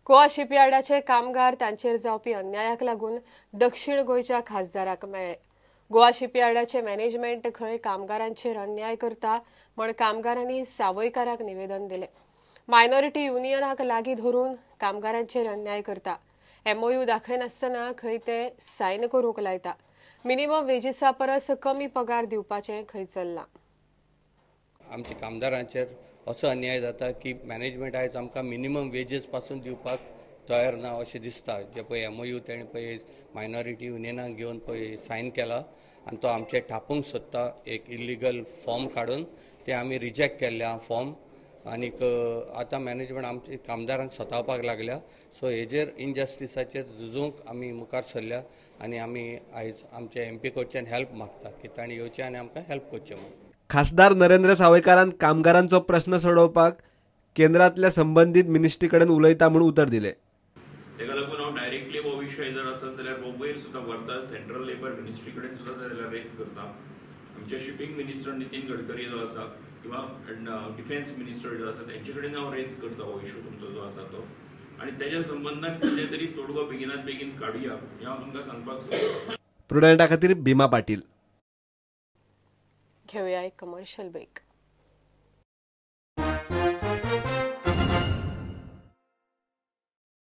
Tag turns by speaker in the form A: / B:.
A: गोवा शिपयार्डाचे कामगार तांचेर जावपी अन्यायाक लागून दक्षिण गोंयच्या खासदाराक मेळ्ळे। गोवा शिपयार्डाचे मॅनेजमेंट खंय कामगारांचेर अन्याय करता म्हण कामगारांनी सावयकाराक निवेदन दिले। मायनॉरिटी युनियनाक लागीं धरून कामगारांचेर अन्याय करता। MOU दाखयनासतना खंय ते सायन करूंक लायता। मिनिमम वेजीसा परस कमी पगार दिवपाचें खंय चल्लां।
B: आमच्या कामदारांचेर असो अन्याय जाता की मॅनेजमेंट आयज आमकां मिनिमम वेजीस पासून दिवपाक तयार ना अशें दिसता। जे पळय MOU तेणें पळय मायनॉरिटी युनियनाक घेवन पळय सायन केला आनी तो आमचे थापूंक सोदता एक इल्लिगल फॉर्म काडून ते आमी रिजेक्ट केल्ले फॉर्म आनीक आतां मॅनेजमेंट आमच्या कामदारांक सतावपाक लागल्या। सो हेजेर इनजस्टिसाचेर झुजूंक आमी मुखार सरल्या आनी आमी आयज आमच्या MP कडच्यान हेल्प मागता की तांणी येवचें आनी आमकां हेल्प करचें म्हणून।
C: खासदार नरेंद्र सावयकारान कामगारांचो प्रश्न सोडोवपाक केंद्रांतल्या संबंधीत मिनिस्ट्री कडेन उलयता म्हणून उतर दिलें।
D: तेका लागून हांव डायरेक्टली हो विशय जर आसत जाल्यार मुंबयर सुद्दां व्हरता, सेंट्रल लेबर मिनिस्ट्री कडेन सुद्दां जाल्यार रेज करता। आमचे शिपिंग मिनिस्टर नितीन गडकरी जो आसा किंवा डिफेन्स मिनिस्टर जो आसा तेंचे कडेन हांव रेज करता हो इशू तुमचो जो आसा तो, आनी तेज्या संबंधान कितें तरी तोडगो बेगिनात बेगीन काडुया हें हांव तुमकां सांगपाक सोदतां।
C: प्रुडंटा खातीर भीमा पाटील।
A: घेऊया एक कमर्शियल ब्रेक।